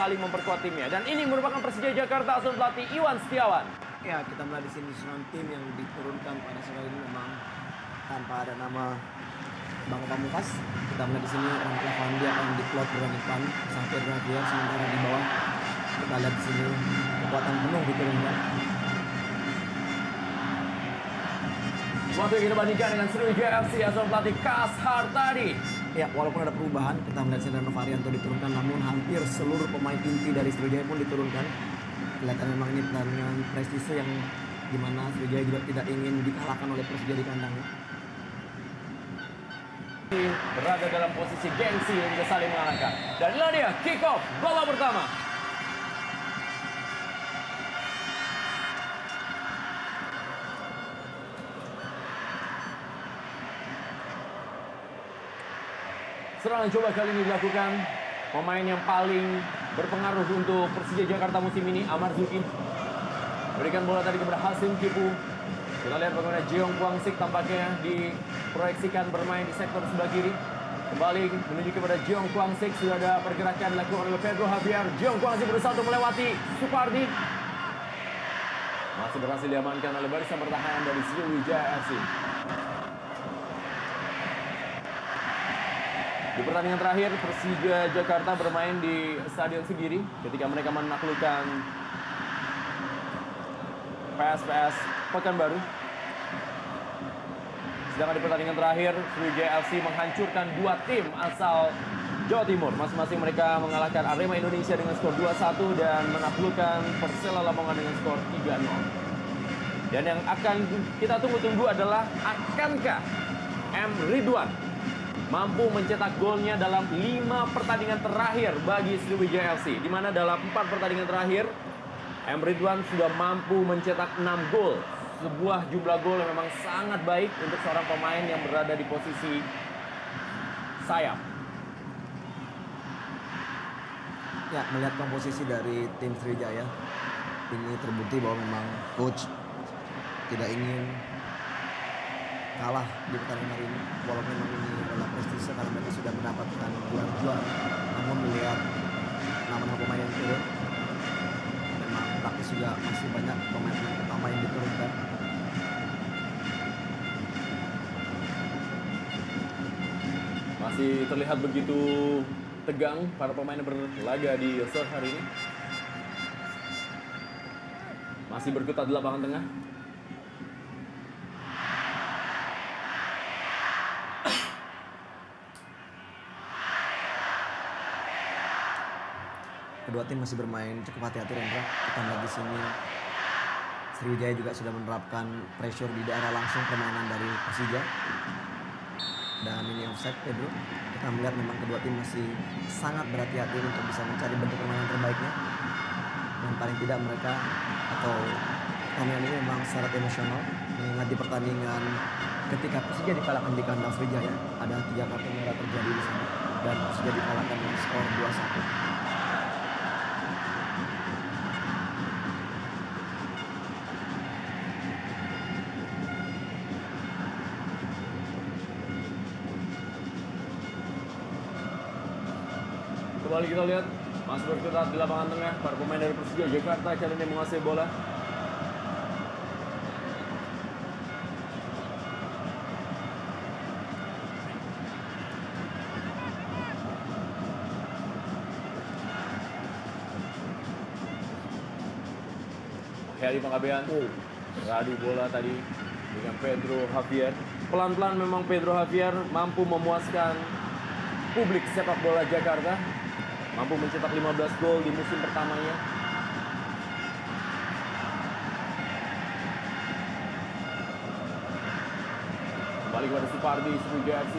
saling memperkuat timnya. Dan ini merupakan Persija Jakarta asuhan pelatih Iwan Setiawan. Ya, kita melihat di sini susunan tim yang diturunkan pada sore ini memang tanpa ada nama Bang Pamungkas. Kita melihat di sini Rangga Fandi akan diplot berani depan sampai Rabiar, sementara di bawah kita lihat di sini kekuatan penuh diturunkan. Waktu kita bandingkan dengan Sriwijaya FC asuhan pelatih Kashar tadi. Ya, walaupun ada perubahan, kita melihat Sendano Varianto diturunkan, namun hampir seluruh pemain inti dari Sriwijaya pun diturunkan. Kelihatan memang ini pertandingan prestise yang dimana Sriwijaya juga tidak ingin dikalahkan oleh Persija di kandangnya. Berada dalam posisi gengsi dan juga saling mengalahkan. Dan inilah dia kick off babak pertama. Serangan coba kali ini dilakukan pemain yang paling berpengaruh untuk Persija Jakarta musim ini, Amar Zuki. Berikan bola tadi kepada Hasim Kipu. Kita lihat bagaimana Jeong Kwang Sik tampaknya diproyeksikan bermain di sektor sebelah kiri. Kembali menuju kepada Jeong Kwang Sik. Sudah ada pergerakan dilakukan oleh Pedro Javier. Jeong Kwang Sik berusaha untuk melewati Supardi. Masih berhasil diamankan oleh barisan pertahanan dari Sriwijaya FC. Di pertandingan terakhir, Persija Jakarta bermain di Stadion Sigiri ketika mereka menaklukkan PSPS Pekanbaru. Sedangkan di pertandingan terakhir, Sriwijaya FC menghancurkan dua tim asal Jawa Timur. Masing-masing mereka mengalahkan Arema Indonesia dengan skor 2-1 dan menaklukkan Persela Lamongan dengan skor 3-0. Dan yang akan kita tunggu-tunggu adalah akankah M. Ridwan mampu mencetak golnya dalam 5 pertandingan terakhir bagi Sriwijaya FC, di mana dalam 4 pertandingan terakhir M. Ridwan sudah mampu mencetak 6 gol. Sebuah jumlah gol yang memang sangat baik untuk seorang pemain yang berada di posisi sayap. Ya, melihat komposisi dari tim Sriwijaya, ini terbukti bahwa memang coach tidak ingin kalah di pertandingan hari ini, walaupun memang ini adalah prestise karena mereka sudah mendapatkan gelar juara. Namun melihat nama-nama pemain yang turun, memang praktis juga masih banyak pemain-pemain utama yang diturunkan. Masih terlihat begitu tegang para pemain yang berlaga di sore hari ini. Masih berkutat di lapangan tengah. Kedua tim masih bermain cukup hati-hati, Rendra. Kita melihat di sini Sriwijaya juga sudah menerapkan pressure di daerah langsung permainan dari Persija. Dan ini offside, Pedro. Kita melihat memang kedua tim masih sangat berhati-hati untuk bisa mencari bentuk permainan terbaiknya. Dan paling tidak mereka atau pertandingan ini memang syarat emosional. Mengingat di pertandingan ketika Persija dikalahkan di kandang Sriwijaya, ada 3 kartu merah terjadi di sana. Dan Persija dikalahkan dengan skor 2-1. Kembali kita lihat, masih berkutat di lapangan tengah. Para pemain dari Persija Jakarta kali ini menguasai bola. Heri Panggabean, radu bola tadi dengan Pedro Javier. Pelan-pelan memang Pedro Javier mampu memuaskan publik sepak bola Jakarta. Mampu mencetak 15 gol di musim pertamanya. Kembali kepada Supardi, Sriwijaya FC.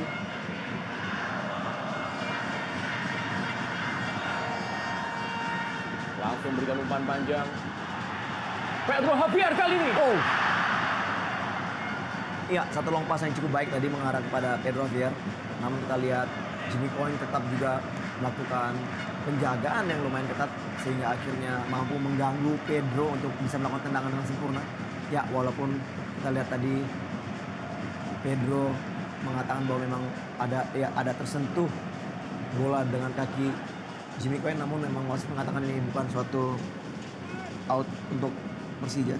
Langsung berikan umpan panjang. Pedro Javier kali ini. Iya, satu long pass yang cukup baik tadi mengarah kepada Pedro Javier. Namun kita lihat Jimmy Coin tetap juga melakukan penjagaan yang lumayan ketat sehingga akhirnya mampu mengganggu Pedro untuk bisa melakukan tendangan dengan sempurna. Ya, walaupun kita lihat tadi Pedro mengatakan bahwa memang ada tersentuh bola dengan kaki Jimmy Quinn, namun memang wasit mengatakan ini bukan suatu out untuk Persija.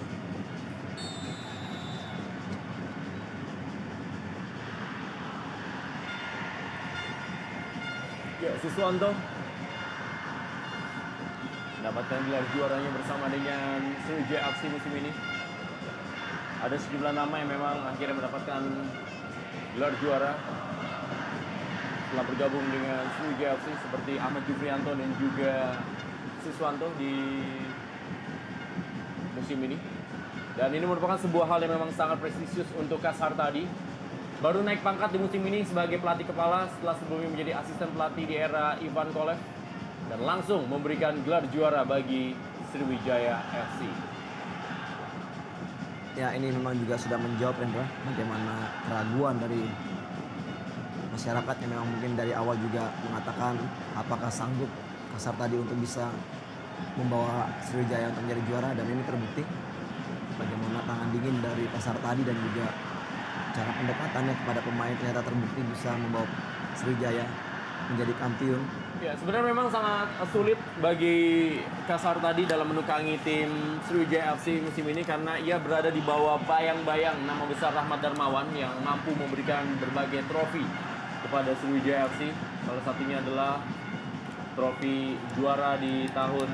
Ya, Siswanto mendapatkan gelar juaranya bersama dengan Sriwijaya FC musim ini. Ada sejumlah nama yang memang akhirnya mendapatkan gelar juara setelah bergabung dengan Sriwijaya FC seperti Ahmad Jufrianto dan juga Siswanto di musim ini. Dan ini merupakan sebuah hal yang memang sangat prestisius untuk Kasar tadi. Baru naik pangkat di musim ini sebagai pelatih kepala setelah sebelumnya menjadi asisten pelatih di era Ivan Kolev dan langsung memberikan gelar juara bagi Sriwijaya FC. Ya, ini memang juga sudah menjawab, Rendra, bagaimana keraguan dari masyarakat yang memang mungkin dari awal juga mengatakan apakah sanggup Kasar tadi untuk bisa membawa Sriwijaya untuk menjadi juara, dan ini terbukti bagaimana tangan dingin dari Kasar tadi dan juga cara pendekatannya kepada pemain ternyata terbukti bisa membawa Sriwijaya menjadi kampiun. Ya, sebenarnya memang sangat sulit bagi Kasar tadi dalam menukangi tim Sriwijaya FC musim ini karena ia berada di bawah bayang-bayang nama besar Rahmat Darmawan yang mampu memberikan berbagai trofi kepada Sriwijaya FC. Salah satunya adalah trofi juara di tahun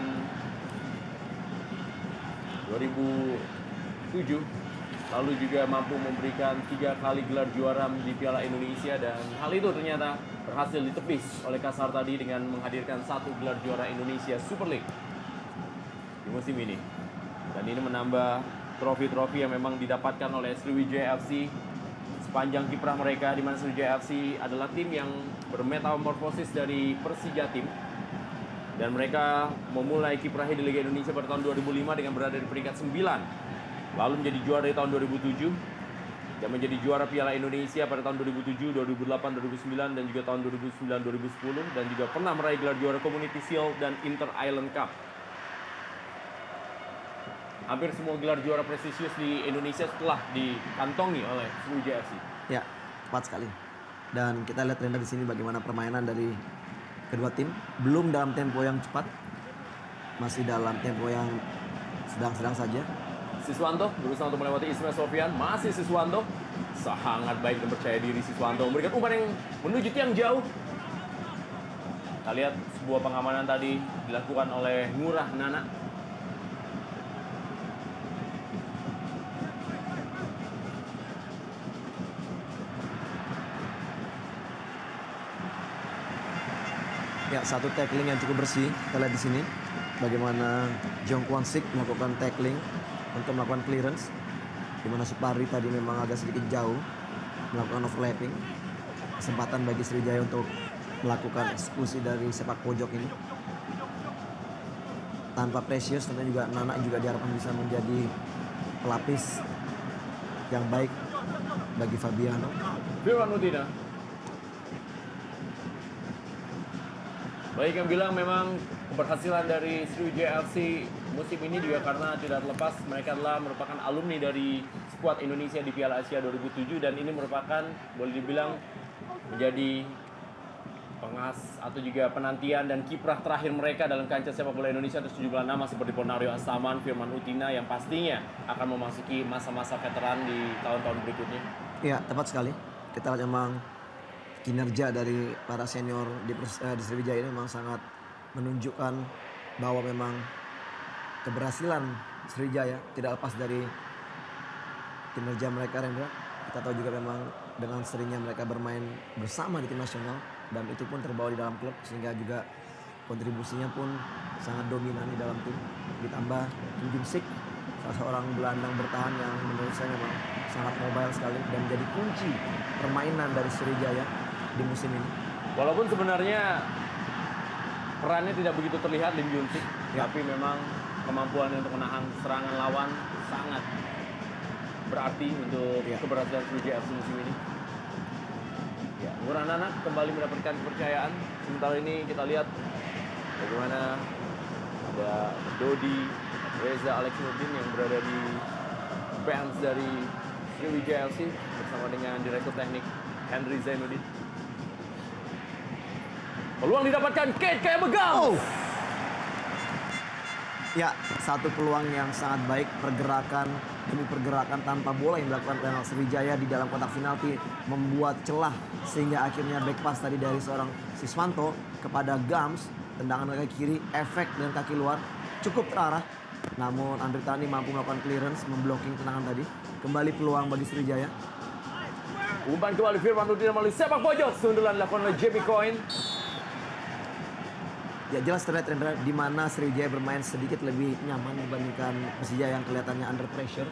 2007. Lalu juga mampu memberikan 3 kali gelar juara di Piala Indonesia, dan hal itu ternyata berhasil ditepis oleh Kasar tadi dengan menghadirkan 1 gelar juara Indonesia Super League di musim ini. Dan ini menambah trofi-trofi yang memang didapatkan oleh Sriwijaya FC sepanjang kiprah mereka, di mana Sriwijaya FC adalah tim yang bermetamorfosis dari Persija tim. Dan mereka memulai kiprahnya di Liga Indonesia pada tahun 2005 dengan berada di peringkat 9. Lalu menjadi juara di tahun 2007 dan menjadi juara Piala Indonesia pada tahun 2007, 2008, 2009 dan juga tahun 2009, 2010, dan juga pernah meraih gelar juara Community Shield dan Inter Island Cup. Hampir semua gelar juara prestisius di Indonesia telah dikantongi oleh Sriwijaya FC. Ya, tepat sekali. Dan kita lihat Rendra di sini bagaimana permainan dari kedua tim, belum dalam tempo yang cepat, masih dalam tempo yang sedang-sedang saja. Siswanto berusaha untuk melewati Ismail Sofyan. Masih Siswanto, sangat baik dan percaya diri Siswanto memberikan umpan yang menuju tiang jauh. Kita lihat sebuah pengamanan tadi dilakukan oleh Ngurah Nana. Ya, satu tackling yang cukup bersih. Kita lihat di sini bagaimana Jong Kwon Sik melakukan tackling untuk melakukan clearance, di mana Supari tadi memang agak sedikit jauh melakukan overlapping. Kesempatan bagi Sriwijaya untuk melakukan eksekusi dari sepak pojok ini tanpa Precious, tentunya juga Nana juga diharapkan bisa menjadi pelapis yang baik bagi Fabiano. Firman Utina. Baik yang bilang memang keberhasilan dari Sriwijaya FC musim ini juga karena tidak terlepas mereka adalah merupakan alumni dari skuad Indonesia di Piala Asia 2007, dan ini merupakan boleh dibilang menjadi pengas atau juga penantian dan kiprah terakhir mereka dalam kancah sepak bola Indonesia. Terus sejumlah nama seperti Ponario Astaman, Firman Utina yang pastinya akan memasuki masa-masa veteran di tahun-tahun berikutnya. Ya, tepat sekali. Kita lihat memang kinerja dari para senior di Sriwijaya ini memang sangat menunjukkan bahwa memang keberhasilan Sriwijaya tidak lepas dari kinerja mereka, Rendra. Kita tahu juga memang dengan seringnya mereka bermain bersama di tim nasional, dan itu pun terbawa di dalam klub sehingga juga kontribusinya pun sangat dominan di dalam tim. Ditambah Kim Jung Sik, salah seorang gelandang bertahan yang menurut saya memang sangat mobile sekali dan menjadi kunci permainan dari Sriwijaya di musim ini. Walaupun sebenarnya perannya tidak begitu terlihat Lim Jun Sik, tapi memang kemampuannya untuk menahan serangan lawan sangat berarti untuk keberhasilan Sriwijaya FC musim ini. Ya, Ngurah Nana kembali mendapatkan kepercayaan. Sementara ini kita lihat bagaimana ada Dodi Reza Alex Nurdin yang berada di bench dari Sriwijaya FC bersama dengan Direktur Teknik Henry Zainuddin. Peluang didapatkan Kate kayak begal. Oh. Ya, satu peluang yang sangat baik, pergerakan demi pergerakan tanpa bola yang dilakukan oleh Sriwijaya di dalam kotak penalti membuat celah sehingga akhirnya back pass tadi dari seorang Siswanto kepada Gams, tendangan kaki kiri, efek dengan kaki luar cukup terarah. Namun Andri Tani mampu melakukan clearance, memblocking tendangan tadi. Kembali peluang bagi Sriwijaya. Umpan kembali Firman Utina melalui sepak pojok. Sundulan dilakukan oleh Jamie Coin. Ya jelas terlihat Rendra di mana Sriwijaya bermain sedikit lebih nyaman dibandingkan Persija yang kelihatannya under pressure.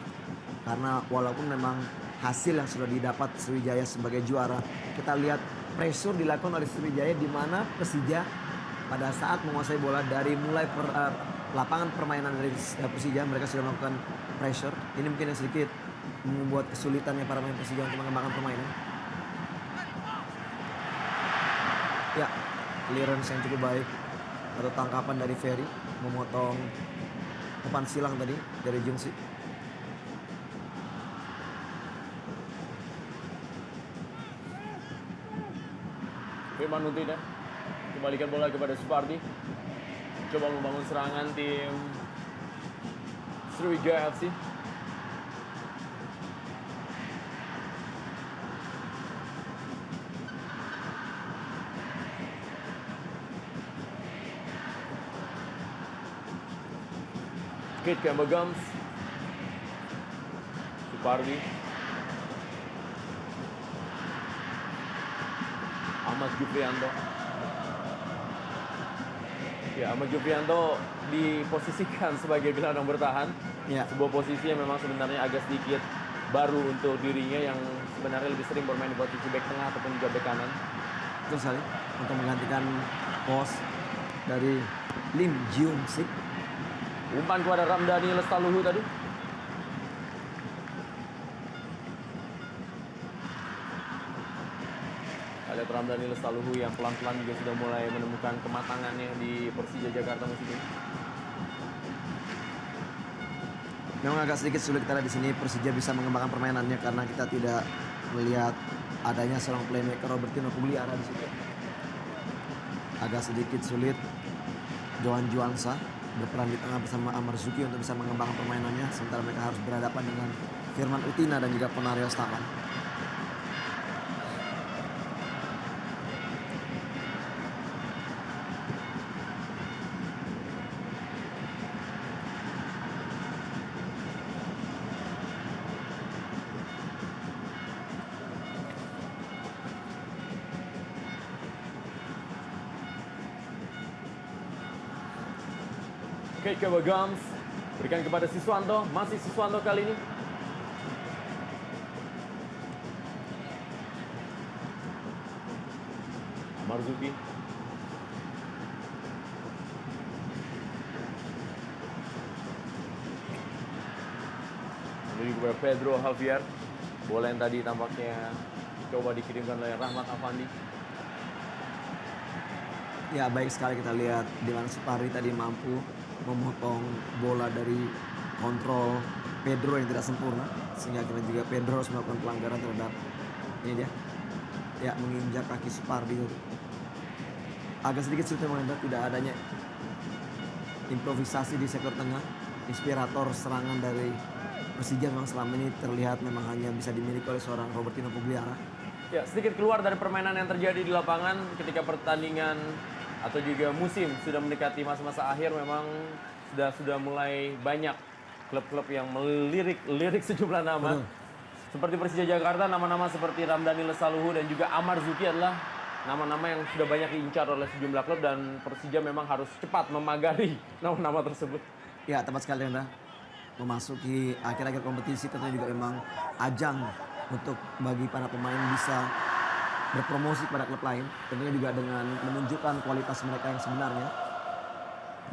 Karena walaupun memang hasil yang sudah didapat Sriwijaya sebagai juara, kita lihat pressure dilakukan oleh Sriwijaya di mana Persija pada saat menguasai bola dari mulai lapangan permainan dari Persija mereka sudah melakukan pressure. Ini mungkin yang sedikit membuat kesulitannya para pemain Persija untuk mengembangkan permainan. Ya, clearance yang cukup baik atau tangkapan dari Ferry memotong umpan silang tadi dari Jungsi. Firman Utina kembalikan bola kepada Supardi. Coba membangun serangan tim Sriwijaya FC. Kate Kemba Gams. Supardi. Ahmad Jufrianto. Ya, Ahmad Jufrianto diposisikan sebagai gelandang bertahan. Ya. Sebuah posisi yang memang sebenarnya agak sedikit baru untuk dirinya yang sebenarnya lebih sering bermain di posisi back tengah ataupun juga back kanan. Betul sekali, untuk menggantikan pos dari Lim Jiung Sik. Umpan kepada Ramdhani Lestaluhu tadi. Ada Ramdhani Lestaluhu yang pelan-pelan juga sudah mulai menemukan kematangannya di Persija Jakarta musim ini. Memang agak sedikit sulit kita lihat di sini Persija bisa mengembangkan permainannya karena kita tidak melihat adanya seorang playmaker Robertino Pugliara di situ. Agak sedikit sulit Johan Juansa berperan di tengah bersama Amar Zuki untuk bisa mengembangkan permainannya, sementara mereka harus berhadapan dengan Firman Utina dan juga Ponario Stavan. Kate Kemba Gams berikan kepada Siswanto, masih Siswanto kali ini. Marzuki. Lalu kepada Pedro Javier. Bola yang tadi tampaknya coba dikirimkan oleh Rahmat Afandi. Ya baik sekali kita lihat di mana Supardi tadi mampu memotong bola dari kontrol Pedro yang tidak sempurna, sehingga akhirnya juga Pedro harus melakukan pelanggaran terhadap ini dia, ya menginjak kaki Supardi itu. Agak sedikit sulit memang tidak adanya improvisasi di sektor tengah. Inspirator serangan dari Persija memang selama ini terlihat memang hanya bisa dimiliki oleh seorang Robertino Pugliara. Ya, sedikit keluar dari permainan yang terjadi di lapangan ketika pertandingan atau juga musim sudah mendekati masa-masa akhir, memang sudah mulai banyak klub-klub yang melirik sejumlah nama. Betul. Seperti Persija Jakarta, nama-nama seperti Ramdhani Lestaluhu dan juga Amar Zuki adalah nama-nama yang sudah banyak diincar oleh sejumlah klub, dan Persija memang harus cepat memagari nama-nama tersebut. Ya tepat sekali Anda. Memasuki akhir-akhir kompetisi tentunya juga memang ajang untuk bagi para pemain bisa berpromosi pada klub lain, tentunya juga dengan menunjukkan kualitas mereka yang sebenarnya.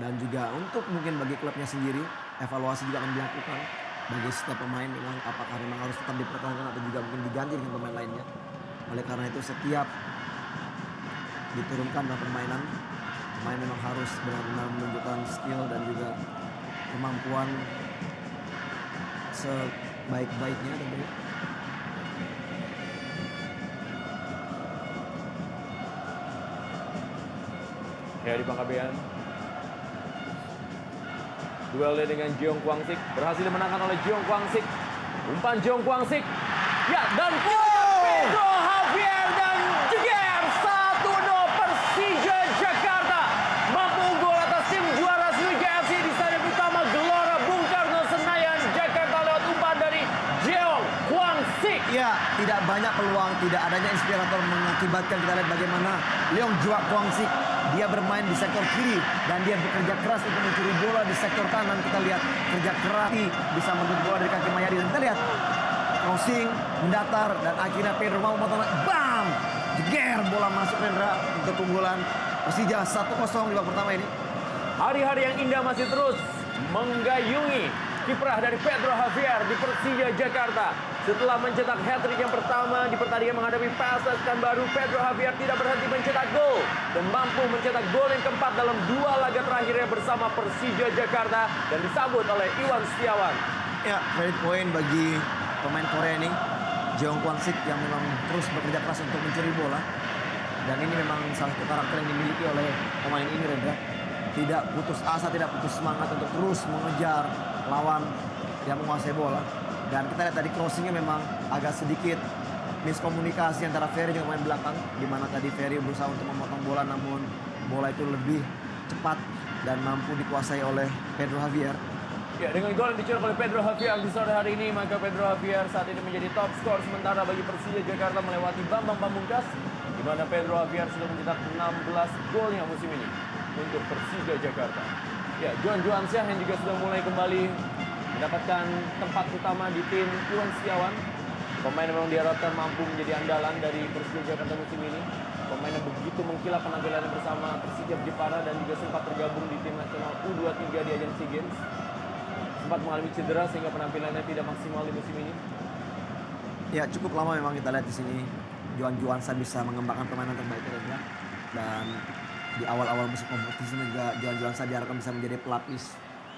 Dan juga untuk mungkin bagi klubnya sendiri, evaluasi juga akan dilakukan bagi setiap pemain memang apakah memang harus tetap dipertahankan atau juga mungkin diganti dengan pemain lainnya. Oleh karena itu setiap diturunkan dalam permainan, pemain memang harus benar-benar menunjukkan skill dan juga kemampuan sebaik-baiknya tentunya. Ya, di Pangkabean. Duelnya dengan Jeong Kwang Sik. Berhasil dimenangkan oleh Jeong Kwang Sik. Umpan Jeong Kwang Sik. Ya, dan Pedro Javier dan jeger 1-0 Persija Jakarta. Mampu unggul atas tim juara Sriwijaya FC di Stadion Utama Gelora Bung Karno Senayan, Jakarta lewat umpan dari Jeong Kwang Sik. Ya, tidak banyak peluang, tidak adanya inspirator mengakibatkan kita lihat bagaimana Leong Jua Kwang Sik. Dia bermain di sektor kiri dan dia bekerja keras untuk mencuri bola di sektor kanan. Kita lihat kerja keras bisa merebut bola dari kaki Mayadi dan kita lihat crossing mendatar dan akhirnya Pedro mau memotong, bam, jeger bola masuk Rendra untuk keunggulan Persija 1-0 di babak pertama ini. Hari-hari yang indah masih terus menggayungi kiprah dari Pedro Javier di Persija Jakarta. Setelah mencetak hat-trick yang pertama di pertandingan menghadapi PSS Pekanbaru, Pedro Javier tidak berhenti mencetak gol dan mampu mencetak gol yang keempat dalam 2 laga terakhirnya bersama Persija Jakarta dan disambut oleh Iwan Setiawan. Ya, credit point bagi pemain Korea ini, Jeong Kwang Sik, yang memang terus bekerja keras untuk mencuri bola. Dan ini memang salah satu karakter yang dimiliki oleh pemain ini, Rendra. Tidak putus asa, tidak putus semangat untuk terus mengejar lawan yang menguasai bola. Dan kita lihat tadi crossingnya memang agak sedikit miskomunikasi antara Ferry dengan pemain belakang, di mana tadi Ferry berusaha untuk memotong bola, namun bola itu lebih cepat dan mampu dikuasai oleh Pedro Javier. Ya, dengan gol yang dicetak oleh Pedro Javier di sore hari ini, maka Pedro Javier saat ini menjadi top skor sementara bagi Persija Jakarta melewati Bambang Pamungkas, di mana Pedro Javier sudah mencetak 16 golnya musim ini untuk Persija Jakarta. Ya, John Juansyah yang juga sudah mulai kembali mendapatkan tempat utama di tim Iwan Setiawan. Pemain yang memang diharapkan mampu menjadi andalan dari Persija Jakarta musim ini. Pemain yang begitu mengkilap penampilannya bersama Persija Jepara dan juga sempat tergabung di tim nasional U23 di ajang SEA Games. Sempat mengalami cedera sehingga penampilannya tidak maksimal di musim ini. Ya, cukup lama memang kita lihat di sini Johan Juansa bisa mengembangkan permainan terbaiknya Rendra. Dan di awal-awal musim kompetisi juga Johan Juansa diharapkan bisa menjadi pelapis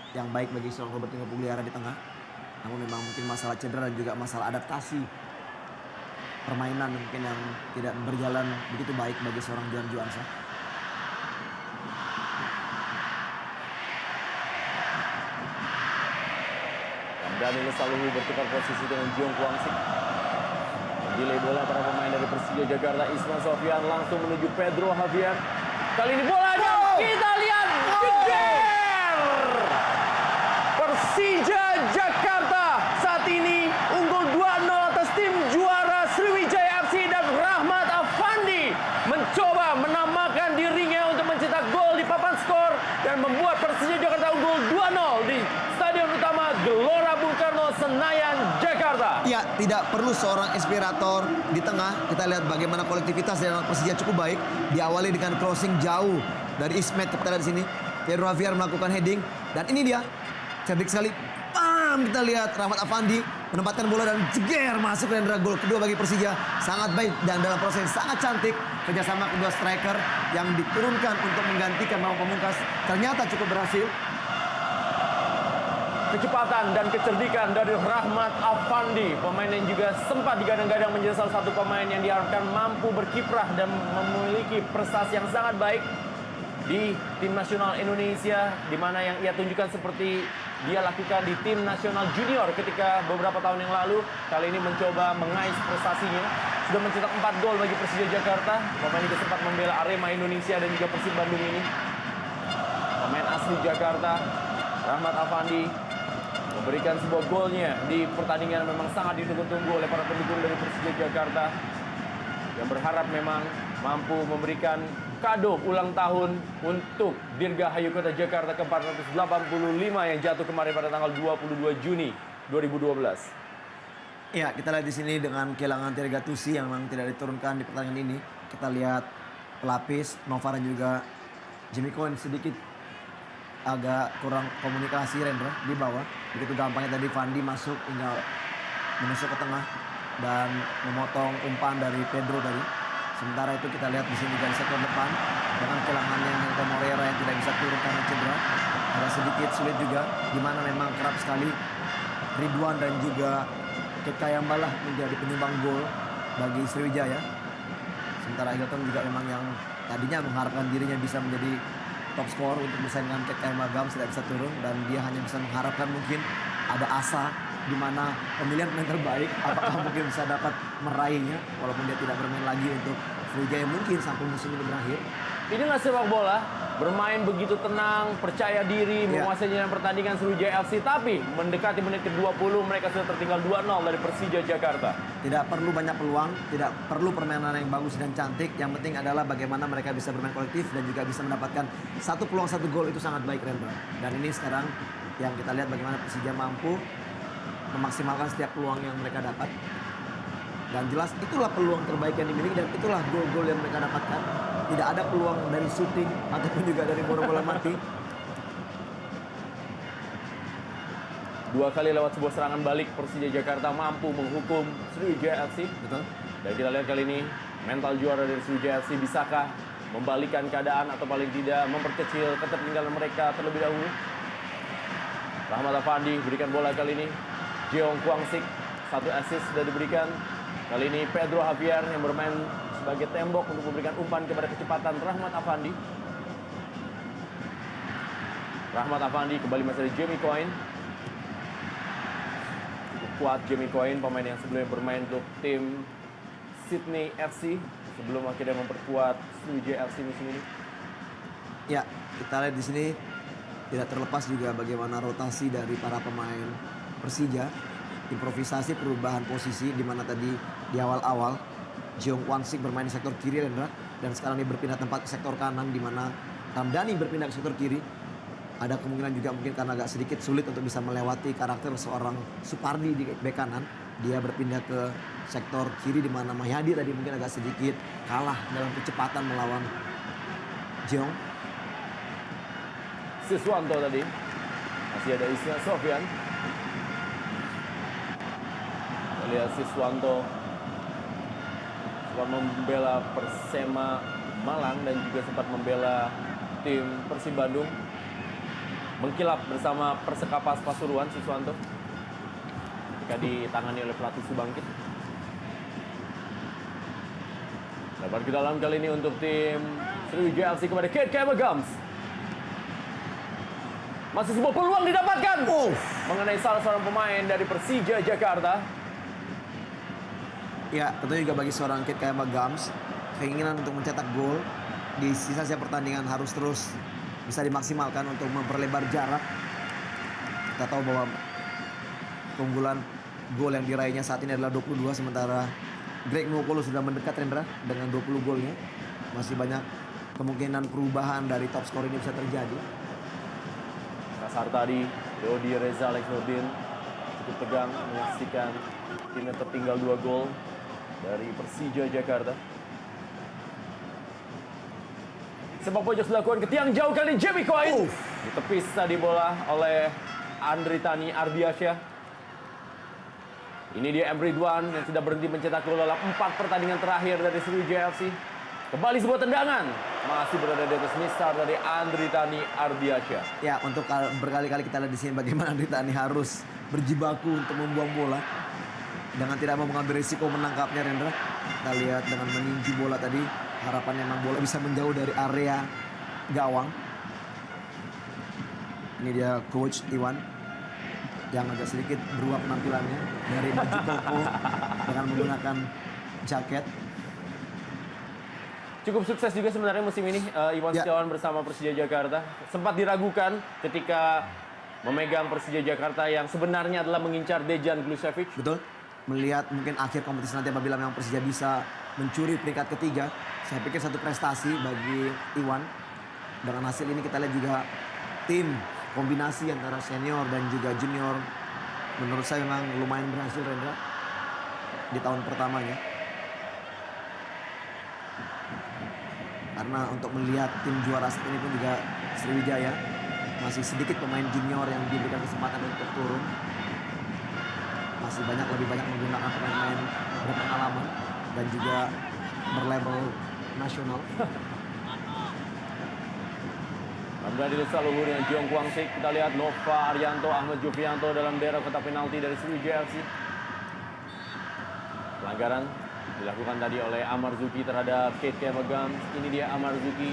yang baik bagi seorang Robertinho Pugliara di tengah. Namun memang mungkin masalah cedera dan juga masalah adaptasi permainan mungkin yang tidak berjalan begitu baik bagi seorang Johan Juansa. Daniel selalu bertukar posisi dengan Jeong Kwang Sik. Delay bola para pemain dari Persija Jakarta, Isman Sofyan langsung menuju Pedro Javier. Kali ini bola dan kita lihat jeger! Persija Jakarta saat ini unggul 2-0 atas tim juara Sriwijaya FC dan Rahmat Afandi mencoba menamakan dirinya untuk mencetak gol di papan skor dan membuat Persija Jakarta unggul 2-0 di Stadion Utama Gelora Bung Karno Senayan, Jakarta. Ya, tidak perlu seorang inspirator di tengah. Kita lihat bagaimana kolektivitas dari Persija cukup baik. Diawali dengan crossing jauh dari Ismet. Kita lihat di sini Pedro Javier melakukan heading dan ini dia cerdik sekali. Bam, kita lihat Rahmat Afandi menempatkan bola dan jeger masuk dan gol kedua bagi Persija. Sangat baik dan dalam proses sangat cantik kerjasama kedua striker yang diturunkan untuk menggantikan Bambang Pamungkas ternyata cukup berhasil. Kecepatan dan kecerdikan dari Rahmat Afandi, pemain yang juga sempat digadang-gadang menjadi salah satu pemain yang diharapkan mampu berkiprah dan memiliki prestasi yang sangat baik di tim nasional Indonesia, di mana yang ia tunjukkan seperti dia lakukan di tim nasional junior ketika beberapa tahun yang lalu. Kali ini mencoba mengais prestasinya, sudah mencetak 4 gol bagi Persija Jakarta. Pemain juga sempat membela Arema Indonesia dan juga Persib Bandung ini. Pemain asli Jakarta, Rahmat Afandi, memberikan sebuah golnya di pertandingan memang sangat ditunggu-tunggu oleh para pendukung dari Persija Jakarta yang berharap memang mampu memberikan kado ulang tahun untuk Dirgahayu Kota Jakarta ke-485 yang jatuh kemarin pada tanggal 22 Juni 2012. Ya, kita lihat di sini dengan kehilangan Thierry Gattuso yang memang tidak diturunkan di pertandingan ini. Kita lihat pelapis Nova dan juga Jimmy Cohen sedikit agak kurang komunikasi Rendra di bawah. Begitu gampangnya tadi Fandi masuk tinggal menusuk ke tengah dan memotong umpan dari Pedro tadi. Sementara itu kita lihat di sini dari sektor depan dengan kehilangannya Henry Moreira yang tidak bisa turun karena cedera. Agak sedikit sulit juga, di mana memang kerap sekali Ridwan dan juga Kekayambalah menjadi penyumbang gol bagi Sriwijaya. Sementara Hilton juga memang yang tadinya mengharapkan dirinya bisa menjadi top skor untuk bersaing dengan KM Agams tidak bisa turun, dan dia hanya bisa mengharapkan mungkin ada asa di mana pemilihan pemain terbaik apakah mungkin bisa dapat meraihnya walaupun dia tidak bermain lagi untuk Sriwijaya mungkin sampai musim ini berakhir. Inilah sepak bola, bermain begitu tenang, percaya diri, Iya. menguasai jalan pertandingan Sriwijaya FC, tapi mendekati menit ke-20 mereka sudah tertinggal 2-0 dari Persija Jakarta. Tidak perlu banyak peluang, tidak perlu permainan yang bagus dan cantik. Yang penting adalah bagaimana mereka bisa bermain kolektif dan juga bisa mendapatkan satu peluang satu gol, itu sangat baik, Rendra. Dan ini sekarang yang kita lihat bagaimana Persija mampu memaksimalkan setiap peluang yang mereka dapat. Dan jelas itulah peluang terbaik yang dimiliki dan itulah gol-gol yang mereka dapatkan. Tidak ada peluang dari syuting ataupun juga dari bola-bola mati. Dua kali lewat sebuah serangan balik, Persija Jakarta mampu menghukum Sriwijaya FC. Betul? Dan kita lihat kali ini, mental juara dari Sriwijaya FC bisakah membalikan keadaan atau paling tidak memperkecil ketertinggalan mereka terlebih dahulu. Rahmat Afandi berikan bola kali ini. Jeong Kwang Sik, satu assist sudah diberikan. Kali ini Pedro Javier yang bermain sebagai tembok untuk memberikan umpan kepada kecepatan Rahmat Afandi. Rahmat Afandi kembali masih ada Jamie Coyne. Cukup kuat Jamie Coyne, pemain yang sebelumnya bermain untuk tim Sydney FC sebelum akhirnya memperkuat Sriwijaya FC musim ini. Ya, kita lihat di sini tidak terlepas juga bagaimana rotasi dari para pemain Persija, improvisasi perubahan posisi di mana tadi di awal-awal Jeong Kwan Sik bermain di sektor kiri, Rendra, dan sekarang dia berpindah tempat ke sektor kanan di mana Ramdhani berpindah ke sektor kiri. Ada kemungkinan juga mungkin karena agak sedikit sulit untuk bisa melewati karakter seorang Supardi di bek kanan, dia berpindah ke sektor kiri di mana Mayadi tadi mungkin agak sedikit kalah dalam kecepatan melawan Jeong. Siswanto tadi. Masih ada Isna Sofyan. Kita lihat Siswanto sempat membela Persema Malang dan juga sempat membela tim Persib Bandung. Mengkilap bersama Persekapas Pasuruan, Siswanto. Ketika ditangani oleh pelatih Subangkit. Dapat ke dalam kali ini untuk tim Sriwijaya FC kepada KM Agams. Masih sebuah peluang didapatkan mengenai salah seorang pemain dari Persija Jakarta. Ya, tentunya juga bagi seorang Kit Kayama Gams, keinginan untuk mencetak gol di sisa-sisa pertandingan harus terus bisa dimaksimalkan untuk memperlebar jarak. Kita tahu bahwa keunggulan gol yang diraihnya saat ini adalah 22, sementara Greg Nwokolo sudah mendekat, Rendra, dengan 20 golnya. Masih banyak kemungkinan perubahan dari top skor ini bisa terjadi. Kasar tadi, Dodi Reza Alex Nurdin cukup tegang menyaksikan timnya tertinggal 2 gol dari Persija Jakarta. Sepak pojok dilakukan ke tiang jauh kali Jamie Coyne. Ditepis tadi bola oleh Andritani Ardiasyah. Ini dia Emre Ridwan yang sudah berhenti mencetak gol dalam 4 pertandingan terakhir dari Sriwijaya FC. Kembali sebuah tendangan. Masih berada di atas mistar dari Andritani Ardiasyah. Ya, untuk berkali-kali kita lihat di sini bagaimana Andritani harus berjibaku untuk membuang bola dengan tidak mau mengambil risiko menangkapnya, Rendra. Kita lihat dengan meninju bola tadi, harapannya memang bola bisa menjauh dari area gawang. Ini dia coach Iwan yang agak sedikit berubah penampilannya dari baju koko dengan menggunakan jaket. Cukup sukses juga sebenarnya musim ini Iwan Ya. Setiawan bersama Persija Jakarta. Sempat diragukan ketika memegang Persija Jakarta yang sebenarnya adalah mengincar Dejan Glucevic. Betul. Melihat mungkin akhir kompetisi nanti apabila memang Persija bisa mencuri peringkat ketiga, saya pikir satu prestasi bagi Iwan. Dengan hasil ini kita lihat juga tim kombinasi antara senior dan juga junior menurut saya memang lumayan berhasil, Rendra, di tahun pertamanya. Karena untuk melihat tim juara saat ini pun juga Sriwijaya masih sedikit pemain junior yang diberikan kesempatan untuk turun. Masih lebih banyak menggunakan pemain-pemain berpengalaman dan juga berlabel nasional. Ramdhani Lusaluhur dengan Jeong Kwang Sik. Kita lihat Nova Arianto, Ahmad Jufianto dalam daerah kotak penalti dari Sriwijaya FC. Pelanggaran Dilakukan tadi oleh Amarzuki terhadap Kate Kemagam. Ini dia Amarzuki.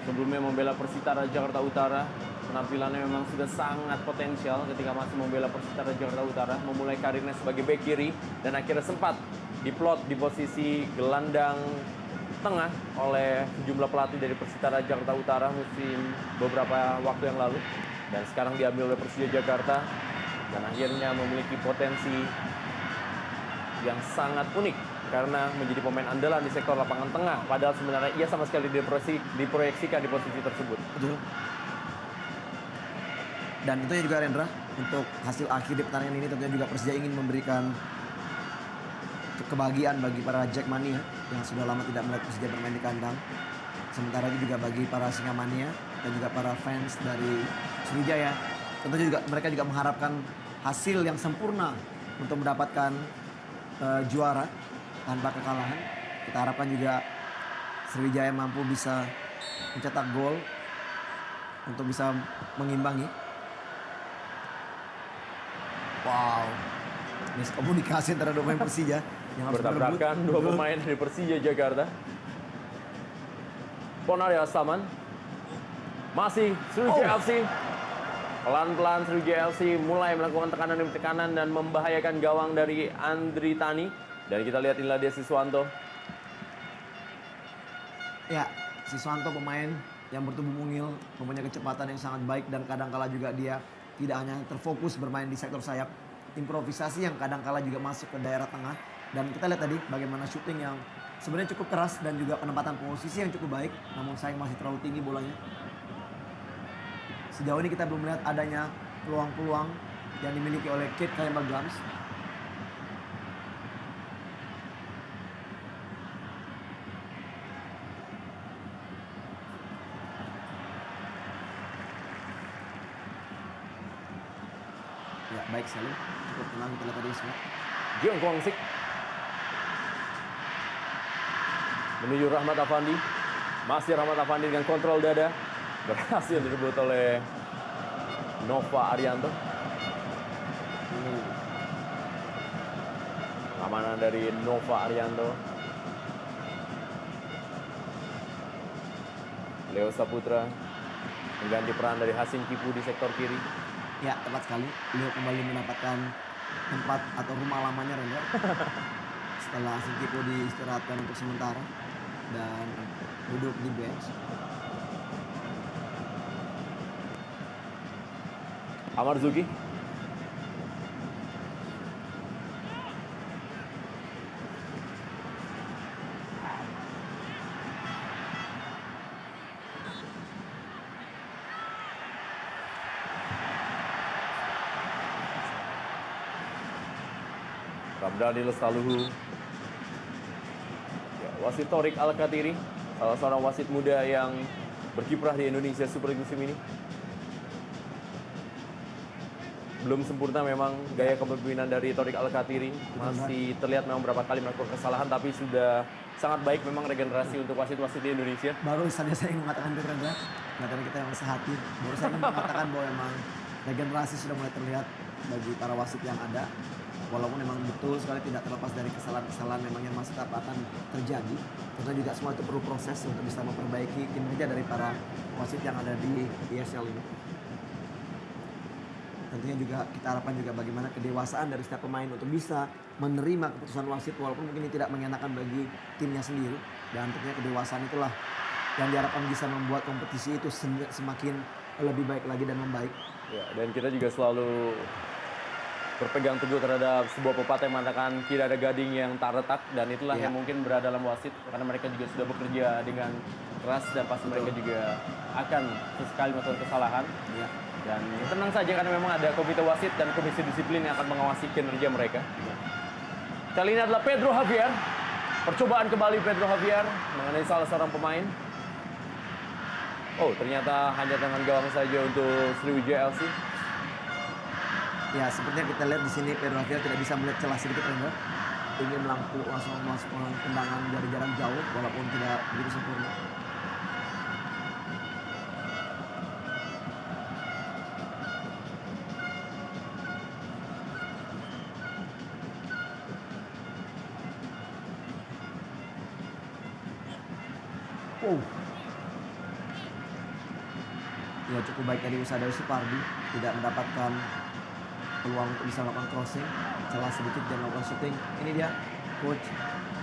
Sebelumnya membela Persitara Jakarta Utara. Penampilannya memang sudah sangat potensial ketika masih membela Persitara Jakarta Utara. Memulai karirnya sebagai bek kiri dan akhirnya sempat diplot di posisi gelandang tengah oleh sejumlah pelatih dari Persitara Jakarta Utara musim beberapa waktu yang lalu. Dan sekarang diambil oleh Persija Jakarta dan akhirnya memiliki potensi yang sangat unik karena menjadi pemain andalan di sektor lapangan tengah, padahal sebenarnya ia sama sekali diproyeksikan di posisi tersebut. Betul. Dan tentunya juga Rendra, untuk hasil akhir di pertandingan ini tentunya juga Persija ingin memberikan kebahagiaan bagi para Jackmania yang sudah lama tidak melihat Persija bermain di kandang. Sementara itu juga bagi para Singamania dan juga para fans dari Sriwijaya, tentunya juga mereka juga mengharapkan hasil yang sempurna untuk mendapatkan juara tanpa kekalahan. Kita harapkan juga Sriwijaya mampu bisa mencetak gol untuk bisa mengimbangi. Wow, miskomunikasi antara dua pemain Persija yang harus Bertabrakan dua pemain dari Persija Jakarta. Ponaria Astaman. Masih Sriwijaya FC. Pelan-pelan Sriwijaya FC mulai melakukan tekanan demi tekanan dan membahayakan gawang dari Andri Tani. Dan kita lihat inilah dia Siswanto. Ya, Siswanto pemain yang bertubuh mungil, mempunyai kecepatan yang sangat baik dan kadangkala juga dia tidak hanya terfokus bermain di sektor sayap, improvisasi yang kadangkala juga masuk ke daerah tengah. Dan kita lihat tadi bagaimana syuting yang sebenarnya cukup keras dan juga penempatan posisi yang cukup baik, namun sayang masih terlalu tinggi bolanya. Sejauh ini kita belum melihat adanya peluang-peluang yang dimiliki oleh Kate Kemagams. Ya, baik sekali. Cukup tenang kita lihat tadi semua. Jiang Kwangsik. Menuju Rahmat Afandi. Masih Rahmat Afandi dengan kontrol dada. Berhasil direbut oleh Nova Arianto. Keamanan dari Nova Arianto. Leo Saputra mengganti peran dari Hasim Kipu di sektor kiri. Ya, tepat sekali. Beliau kembali mendapatkan tempat atau rumah lamanya Rendra. Setelah Hasim Kipu diistirahatkan untuk sementara dan duduk di bench. Amarzuki. Ramdhani Lestaluhu. Ya, wasit Torik Al-Katiri, salah seorang wasit muda yang berkiprah di Indonesia Super League musim ini. Belum sempurna memang gaya kepemimpinan dari Torik Al-Katiri. Masih terlihat memang beberapa kali melakukan kesalahan, tapi sudah sangat baik memang regenerasi untuk wasit-wasit di Indonesia. Baru saja saya ingin mengatakan itu Rendra, karena kita yang sehati. Baru saya ingin mengatakan bahwa memang regenerasi sudah mulai terlihat bagi para wasit yang ada. Walaupun memang betul sekali tidak terlepas dari kesalahan-kesalahan memang yang masih tetap akan terjadi. Tentu juga semua itu perlu proses untuk bisa memperbaiki kinerja dari para wasit yang ada di ESL ini. Tentunya juga kita harapkan juga bagaimana kedewasaan dari setiap pemain untuk bisa menerima keputusan wasit walaupun mungkin ini tidak mengenakan bagi timnya sendiri. Dan tentunya kedewasaan itulah yang diharapkan bisa membuat kompetisi itu semakin lebih baik lagi dan membaik. Ya, dan kita juga selalu berpegang teguh terhadap sebuah pepatah yang mengatakan tidak ada gading yang tak retak, dan itulah yang mungkin berada dalam wasit karena mereka juga sudah bekerja dengan keras dan pasti mereka juga akan sesekali melakukan kesalahan. Ya. Dan tenang saja karena memang ada komite wasit dan komisi disiplin yang akan mengawasi kinerja mereka. Kali ini adalah Pedro Javier. Percobaan kembali Pedro Javier mengenai salah seorang pemain. Oh, ternyata hanya tangan gawang saja untuk Sriwijaya FC. Ya, sepertinya kita lihat di sini Pedro Javier tidak bisa melihat celah sedikit Rendra. Ingin langsung masuk tendangan dari jarak jauh walaupun tidak begitu sempurna. Wow. Ya cukup baik tadi usaha dari Supardi, tidak mendapatkan peluang untuk bisa melakukan crossing, celah sedikit dan melakukan shooting. Ini dia coach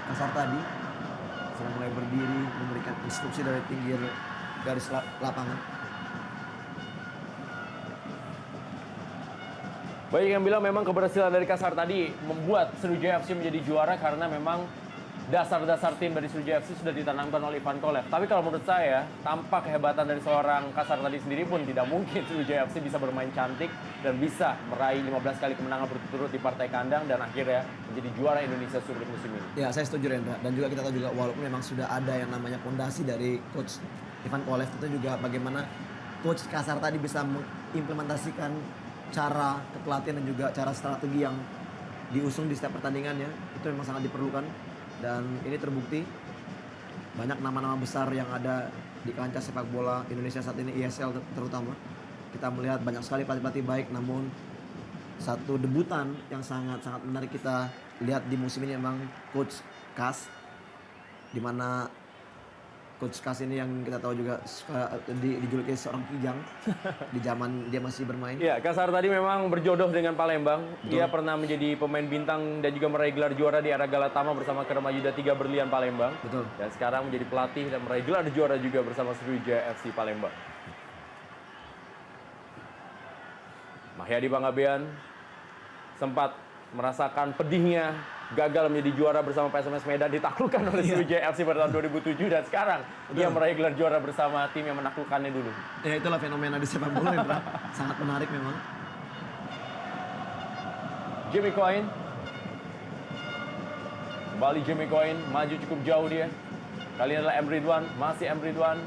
Kasar tadi sudah mulai berdiri memberikan instruksi dari pinggir garis lapangan. Banyak yang bilang memang keberhasilan dari Kasar tadi membuat Sriwijaya FC menjadi juara karena memang dasar-dasar tim dari Sriwijaya FC sudah ditanamkan oleh Ivan Kolev. Tapi kalau menurut saya, tanpa kehebatan dari seorang Kasar tadi sendiri pun tidak mungkin Sriwijaya FC bisa bermain cantik dan bisa meraih 15 kali kemenangan berturut-turut di partai kandang dan akhirnya menjadi juara Indonesia Super League musim ini. Ya, saya setuju Rendra. Dan juga kita tahu juga walaupun memang sudah ada yang namanya fondasi dari coach Ivan Kolev, itu juga bagaimana coach Kasar tadi bisa mengimplementasikan cara kepelatihan dan juga cara strategi yang diusung di setiap pertandingannya. Itu memang sangat diperlukan. Dan ini terbukti banyak nama-nama besar yang ada di kancah sepak bola Indonesia saat ini, ESL terutama. Kita melihat banyak sekali pelatih-pelatih baik, namun satu debutan yang sangat-sangat menarik kita lihat di musim ini memang Coach Kas, di mana Coach Kas ini yang kita tahu juga suka dijuluki seorang kijang di zaman dia masih bermain. Iya, Kasar tadi memang berjodoh dengan Palembang. Betul. Dia pernah menjadi pemain bintang dan juga meraih gelar juara di era Galatama bersama Kerma Yuda 3 Berlian Palembang. Betul. Dan sekarang menjadi pelatih dan meraih gelar juara juga bersama Sriwijaya FC Palembang. Mahyadi Bangabean sempat merasakan pedihnya gagal menjadi juara bersama PSMS Medan, ditaklukkan oleh Sriwijaya FC pada tahun 2007 dan sekarang dia meraih gelar juara bersama tim yang menaklukkannya dulu. Ya itulah fenomena di sepak bola Indra. Sangat menarik memang. Jimmy Coyne. Kembali Jimmy Coyne, maju cukup jauh dia. Kali ini adalah M. Ridwan, masih M. Ridwan.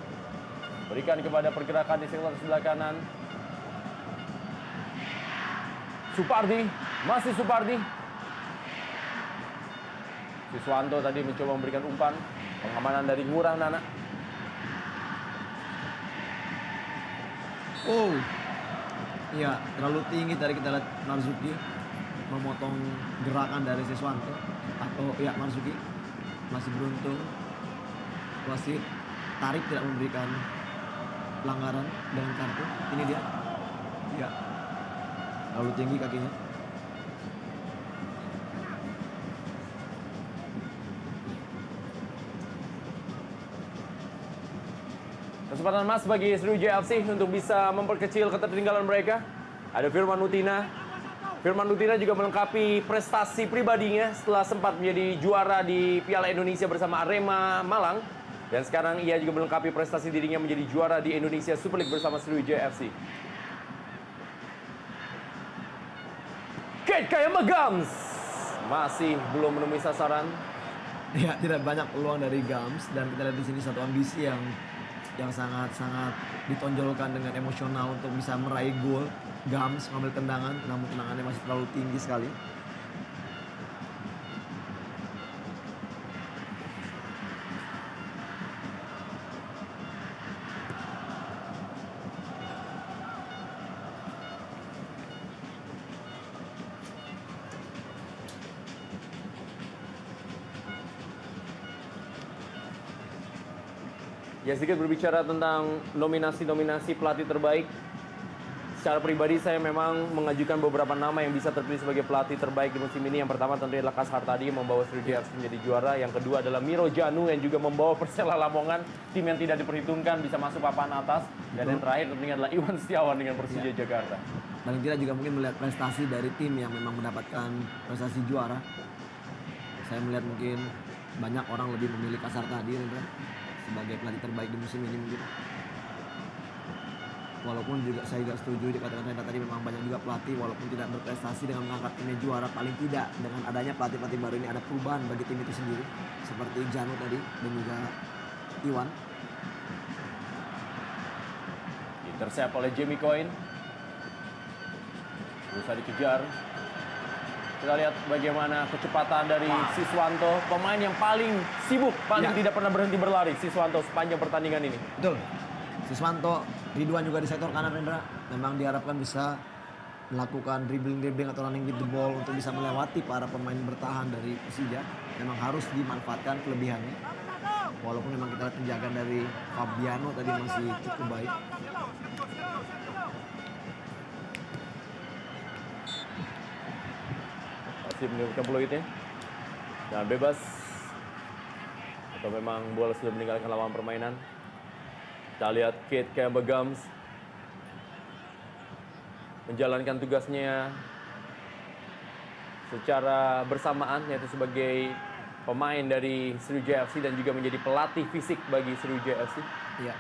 Berikan kepada pergerakan di sektor sebelah kanan. Supardi, masih Supardi. Siswanto tadi mencoba memberikan umpan. Pengamanan dari Ngurah Nana. Oh, iya terlalu tinggi tadi kita lihat Marzuki memotong gerakan dari Siswanto. Atau ya Marzuki masih beruntung, wasit tarik tidak memberikan pelanggaran dengan kartu. Ini dia, ya terlalu tinggi kakinya. Kesempatan emas bagi Sriwijaya FC untuk bisa memperkecil ketertinggalan mereka. Ada Firman Utina. Firman Utina juga melengkapi prestasi pribadinya setelah sempat menjadi juara di Piala Indonesia bersama Arema Malang. Dan sekarang ia juga melengkapi prestasi dirinya menjadi juara di Indonesia Super League bersama Sriwijaya FC. Kate Kayama Gams masih belum menemui sasaran. Ya tidak banyak peluang dari Gams dan kita lihat di sini satu ambisi yang sangat-sangat ditonjolkan dengan emosional untuk bisa meraih gol. Gams mengambil tendangan, namun tendangannya masih terlalu tinggi sekali. Ya, sedikit berbicara tentang nominasi-nominasi pelatih terbaik. Secara pribadi saya memang mengajukan beberapa nama yang bisa terpilih sebagai pelatih terbaik di musim ini. Yang pertama tentu adalah Kasar tadi membawa Sriwijaya FC menjadi juara. Yang kedua adalah Miro Janu yang juga membawa Persela Lamongan, tim yang tidak diperhitungkan bisa masuk papan atas. Dan yang terakhir tentunya adalah Iwan Setiawan dengan Persija Jakarta. Dan kita juga mungkin melihat prestasi dari tim yang memang mendapatkan prestasi juara. Saya melihat mungkin banyak orang lebih memilih Kasar tadi sebagai pelatih terbaik di musim ini mungkin. Walaupun juga saya juga setuju dikatakan Renda tadi memang banyak juga pelatih walaupun tidak berprestasi dengan mengangkat timnya juara, paling tidak dengan adanya pelatih-pelatih baru ini ada perubahan bagi tim itu sendiri seperti Janu tadi dan juga Iwan. Intercept oleh Jimmy Coyne. Berusaha dikejar. Kita lihat bagaimana kecepatan dari Siswanto, pemain yang paling sibuk, paling tidak pernah berhenti berlari. Siswanto sepanjang pertandingan ini. Betul. Siswanto, Ridwan juga di sektor kanan Rendra. Memang diharapkan bisa melakukan dribbling atau running with the ball untuk bisa melewati para pemain bertahan dari Persija. Memang harus dimanfaatkan kelebihannya. Walaupun memang kita lihat penjagaan dari Fabiano tadi masih cukup baik. Masih menurunkan peluitnya. Dan bebas. Atau memang bola sudah meninggalkan lapangan permainan. Kita lihat Kate Kemba-Gums menjalankan tugasnya secara bersamaan, yaitu sebagai pemain dari Sriwijaya FC dan juga menjadi pelatih fisik bagi Sriwijaya FC. Iya.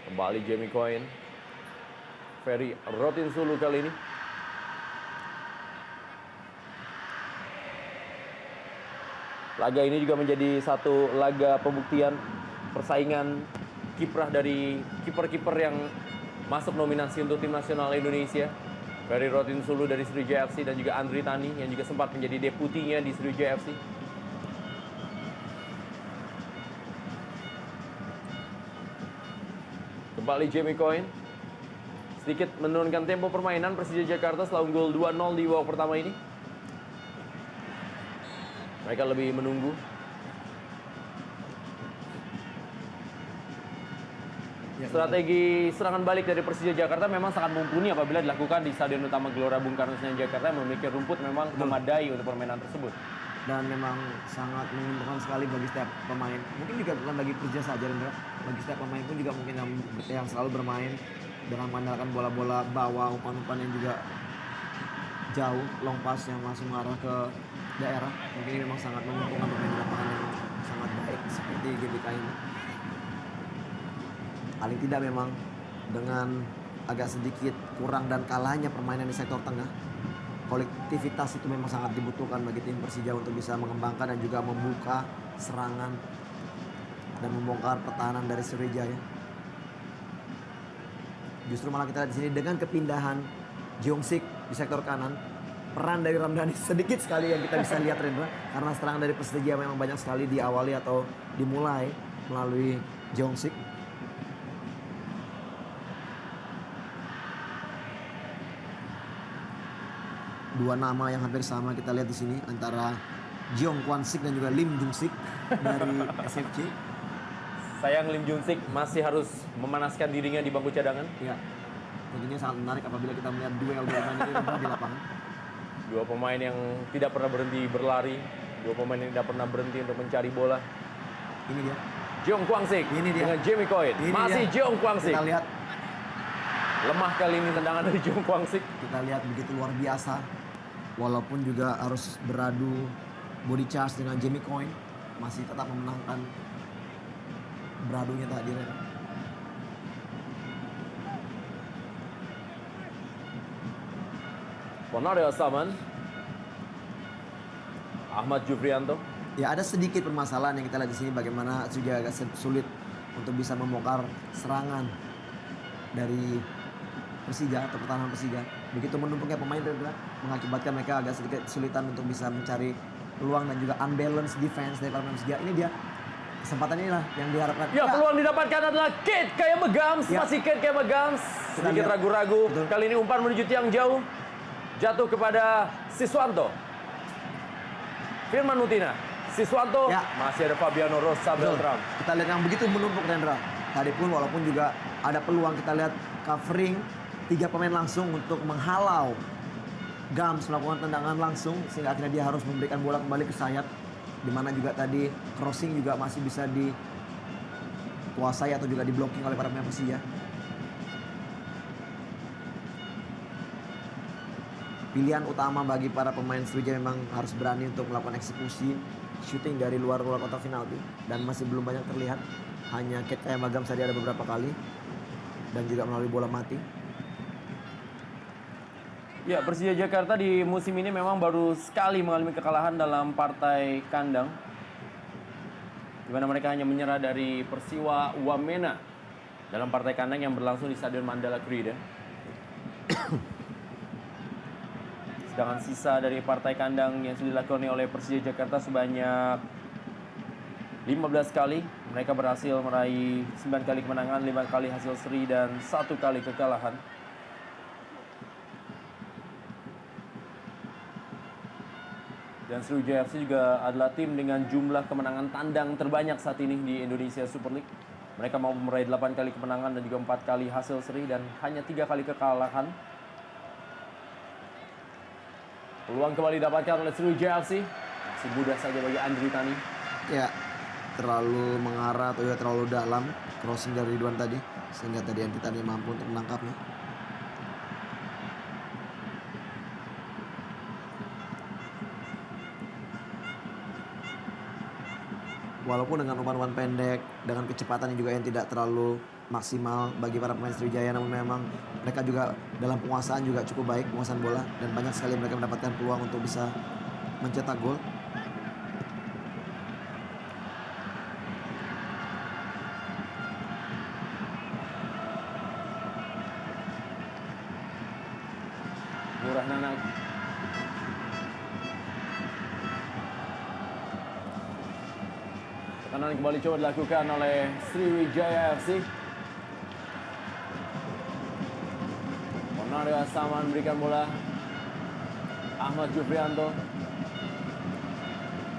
Kembali Jamie Coyne. Ferry Rotinsulu kali ini. Laga ini juga menjadi satu laga pembuktian persaingan kiprah dari kiper-kiper yang masuk nominasi untuk tim nasional Indonesia. Ferry Rotinsulu dari Sriwijaya FC dan juga Andri Tani yang juga sempat menjadi deputinya di Sriwijaya FC. Kembali Jamie Coyne. Sedikit menurunkan tempo permainan Persija Jakarta setelah unggul 2-0 di babak pertama ini. Mereka lebih menunggu. Strategi serangan balik dari Persija Jakarta memang sangat mumpuni apabila dilakukan di Stadion Utama Gelora Bung Karno Senayan Jakarta yang memiliki rumput memang memadai untuk permainan tersebut. Dan memang sangat menguntungkan sekali bagi setiap pemain. Mungkin juga bukan bagi Persija saja, Rendra. Bagi setiap pemain pun juga mungkin yang selalu bermain dengan mengandalkan bola-bola bawah, umpan-umpan yang juga jauh, long pass yang langsung mengarah ke daerah. Mungkin ini memang sangat menguntungkan pemain di lapangan yang sangat baik seperti GBK ini. Paling tidak memang dengan agak sedikit kurang dan kalahnya permainan di sektor tengah, kolektivitas itu memang sangat dibutuhkan bagi tim Persija untuk bisa mengembangkan dan juga membuka serangan dan membongkar pertahanan dari Sriwijaya. Justru malah kita lihat di sini dengan kepindahan Jeong-sik di sektor kanan, peran dari Ramdhani sedikit sekali yang kita bisa lihat, Rendra, karena serangan dari Persija memang banyak sekali diawali atau dimulai melalui Jeong-sik. Dua nama yang hampir sama kita lihat di sini antara Jeong Kwan-sik dan juga Lim Jung-sik dari SFC. Sayang Lim Jung-sik masih harus memanaskan dirinya di bangku cadangan. Ya, tentunya sangat menarik apabila kita melihat duel ini di lapangan. Dua pemain yang tidak pernah berhenti berlari, dua pemain yang tidak pernah berhenti untuk mencari bola. Ini dia. Jeong Kwang-sik Ini dia. dengan Jamie Coyne. Ini masih dia. Jeong Kwang-sik. Kita lihat, Lemah kali ini tendangan dari Jeong Kwang-sik. kita lihat begitu luar biasa. Walaupun juga harus beradu body charge dengan Jamie Coyne, masih tetap memenangkan beradunya tadi. Ponareo Saman. Ahmad Jufrianto. Ya, ada sedikit permasalahan yang kita lihat di sini, bagaimana juga agak sulit untuk bisa membongkar serangan dari Persija atau pertahanan Persija. Begitu menumpuknya pemain juga mengakibatkan mereka agak sedikit kesulitan untuk bisa mencari peluang dan juga unbalanced defense dari pemain Persija. Ini dia kesempatan inilah yang diharapkan. Ya, peluang didapatkan adalah Kate Kemba-Gums. Ya. Masih Kate Kemba-Gums. Sedikit lihat. ragu-ragu. Betul. Kali ini umpan menuju tiang jauh. Jatuh kepada Siswanto. Firman Mutina. Siswanto. Ya. Masih ada Fabiano Rosa Betul. Beltram. Kita lihat yang begitu menumpuk, Rendra. Tadi pun walaupun juga ada peluang, kita lihat covering 3 pemain langsung untuk menghalau Gums melakukan tendangan langsung sehingga akhirnya dia harus memberikan bola kembali ke sayap, di mana juga tadi crossing juga masih bisa dikuasai atau juga diblocking oleh para pemain Persija. Pilihan utama bagi para pemain Sriwijaya memang harus berani untuk melakukan eksekusi shooting dari luar kotak penalti, dan masih belum banyak terlihat. Hanya Kate Kemba-Gums tadi ada beberapa kali dan juga melalui bola mati. Ya, Persija Jakarta di musim ini memang baru sekali mengalami kekalahan dalam partai kandang, di mana mereka hanya menyerah dari Persiwa Wamena dalam partai kandang yang berlangsung di Stadion Mandala Krida. Sedangkan sisa dari partai kandang yang sudah dilakukan oleh Persija Jakarta sebanyak 15 kali. Mereka berhasil meraih 9 kali kemenangan, 5 kali hasil seri, dan 1 kali kekalahan. Dan Sriwijaya FC juga adalah tim dengan jumlah kemenangan tandang terbanyak saat ini di Indonesia Super League. Mereka mampu meraih 8 kali kemenangan dan juga 4 kali hasil seri dan hanya 3 kali kekalahan. Peluang kembali didapatkan oleh Sriwijaya FC. Masih mudah saja bagi Andri Tani. Ya, terlalu mengarah atau ya terlalu dalam crossing dari Ridwan tadi, sehingga tadi Andri Tani mampu untuk menangkapnya. Walaupun dengan umpan-umpan pendek, dengan kecepatan juga yang tidak terlalu maksimal bagi para pemain Sriwijaya, namun memang mereka juga dalam penguasaan juga cukup baik, penguasaan bola, dan banyak sekali mereka mendapatkan peluang untuk bisa mencetak gol. Murah Nana. Tekanan kembali coba dilakukan oleh Sriwijaya FC. Monario Saman memberikan bola. Ahmad Jufrianto.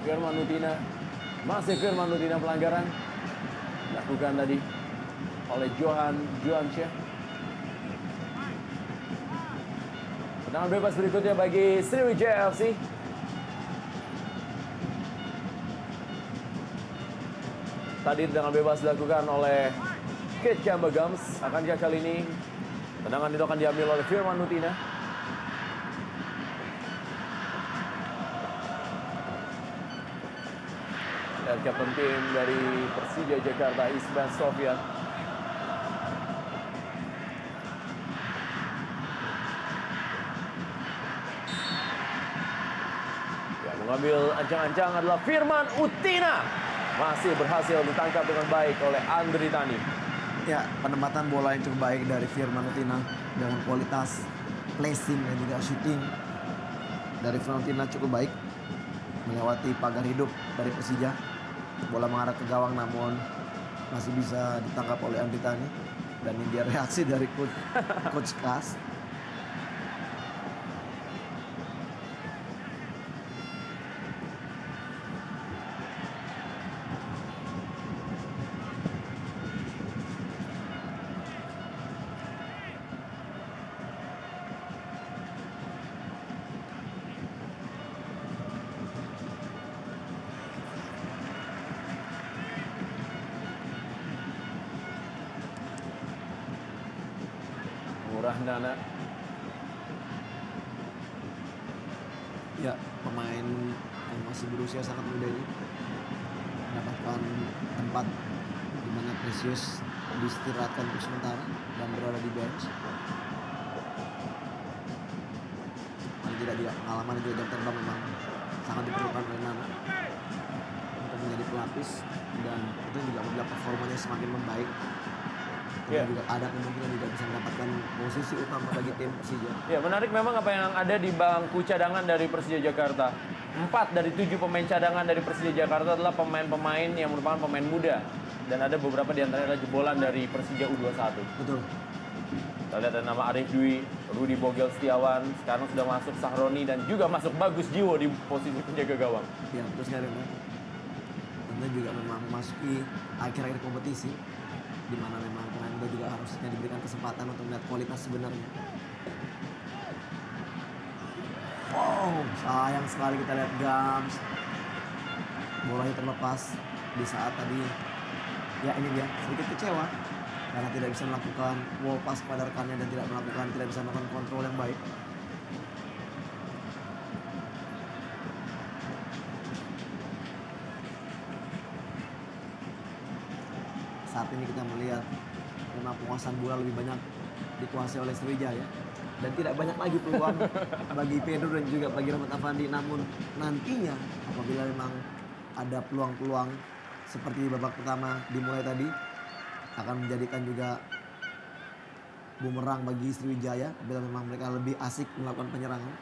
Firman Nutina. Masih Firman Nutina, pelanggaran dilakukan tadi oleh Johan Juansyah. Tendangan bebas berikutnya bagi Sriwijaya FC. Tadi tendangan bebas dilakukan oleh Kate Campbell-Gums. Akankah kali ini tendangan itu akan diambil oleh Firman Nutina? Dan kapten tim dari Persija Jakarta, Isman Sofyan. Yang mengambil ancang-ancang adalah Firman Utina. Masih berhasil ditangkap dengan baik oleh Andri Tani. Ya, penempatan bola yang cukup baik dari Firman Utina dengan kualitas placing dan juga shooting dari Firman Utina cukup baik, melewati pagar hidup dari Persija. Bola mengarah ke gawang namun masih bisa ditangkap oleh Andri Tani, dan ini dia reaksi dari coach Kas. Murah Nana. Ya, pemain yang masih berusia sangat muda ini mendapatkan tempat di mana Precious diistirahatkan untuk sementara dan berada di bench. Paling tidak pengalaman dan juga jam terbang memang sangat diperlukan oleh Nana untuk menjadi pelapis, dan itu juga apabila performanya semakin membaik, juga ada kemungkinan juga bisa mendapatkan posisi utama bagi tim Persija. Ya, menarik memang apa yang ada di bangku cadangan dari Persija Jakarta. 4 dari 7 pemain cadangan dari Persija Jakarta adalah pemain-pemain yang merupakan pemain muda. Dan ada beberapa di antaranya adalah jebolan dari Persija U21. Betul. Kita lihat ada nama Arif Dwi, Rudi Bogel Setiawan, sekarang sudah masuk Sahroni dan juga masuk Bagus Jiwo di posisi penjaga gawang. Ya, betul sekali, Bang. Tentu juga memang memasuki akhir-akhir kompetisi, di mana memang pemain muda juga harusnya diberikan kesempatan untuk melihat kualitas sebenarnya. Oh, sayang sekali kita lihat Gams. Bolanya terlepas di saat tadi. Ya, ini dia sedikit kecewa karena tidak bisa melakukan wall pass pada rekannya dan tidak bisa melakukan kontrol yang baik. Saat ini kita melihat memang penguasaan bola lebih banyak dikuasai oleh Sriwijaya dan tidak banyak lagi peluang bagi Pedro dan juga bagi Rahmat Afandi. Namun nantinya apabila memang ada peluang-peluang seperti babak pertama dimulai tadi, akan menjadikan juga bumerang bagi Sriwijaya bila memang mereka lebih asik melakukan penyerangan.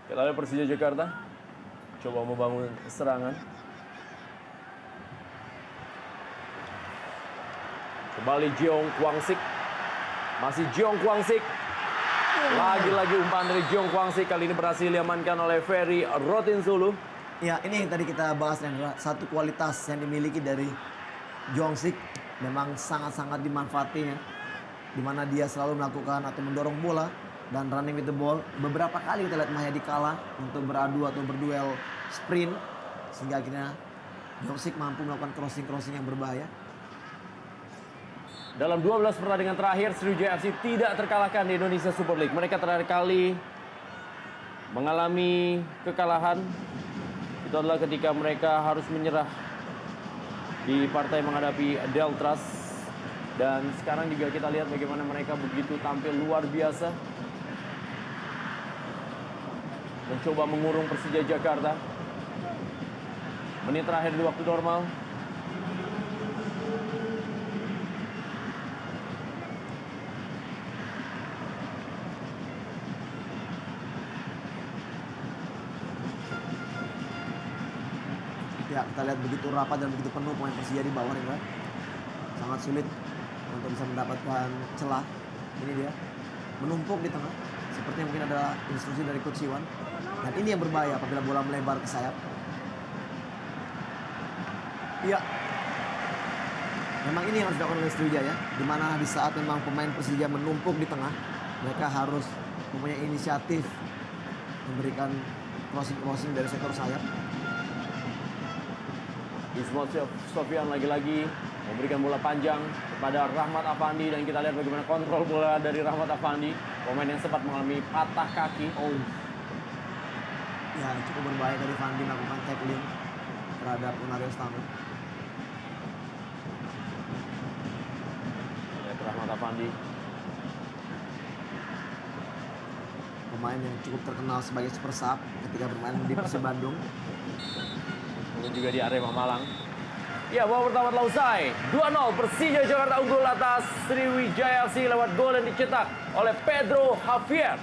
Kita lihat Persija Jakarta coba membangun serangan. Kembali Jeong Kwang Sik. Masih Jeong Kwang Sik. Lagi-lagi umpan dari Jong Kwangsi, kali ini berhasil diamankan oleh Ferry Rotinsulu. Ya, ini yang tadi kita bahas, Rendra. Satu kualitas yang dimiliki dari Jongsik memang sangat-sangat dimanfaatinya. Di mana dia selalu melakukan atau mendorong bola dan running with the ball. Beberapa kali kita lihat Mahyadi kalah untuk beradu atau berduel sprint. Sehingga akhirnya Jongsik mampu melakukan crossing-crossing yang berbahaya. Dalam 12 pertandingan terakhir, Sriwijaya FC tidak terkalahkan di Indonesia Super League. Mereka terakhir kali mengalami kekalahan. Itu adalah ketika mereka harus menyerah di partai menghadapi Deltras. Dan sekarang juga kita lihat bagaimana mereka begitu tampil luar biasa. Mencoba mengurung Persija Jakarta. Menit terakhir di waktu normal. Ya, kita lihat begitu rapat dan begitu penuh pemain Persija di bawah, Rendra. Sangat sulit untuk bisa mendapatkan celah. Ini dia menumpuk di tengah. Sepertinya mungkin ada instruksi dari Coach Iwan. Dan ini yang berbahaya apabila bola melebar ke sayap. Iya. Memang ini yang harus dilakukan oleh Sriwijaya, di mana di saat memang pemain Persija menumpuk di tengah, mereka harus mempunyai inisiatif memberikan crossing dari sektor sayap. Ismail Sofyan lagi-lagi memberikan bola panjang kepada Rahmat Afandi, dan kita lihat bagaimana kontrol bola dari Rahmat Afandi, pemain yang sempat mengalami patah kaki. Ya, cukup berbahaya dari Fandi melakukan tackling terhadap Unario Stamu. Lihat Rahmat Afandi, Pemain yang cukup terkenal sebagai super sub ketika bermain di Persib Bandung. kemudian juga di Arema Malang. Ya, babak pertama telah usai. 2-0 Persija Jakarta unggul atas Sriwijaya FC lewat gol yang dicetak oleh Pedro Javier.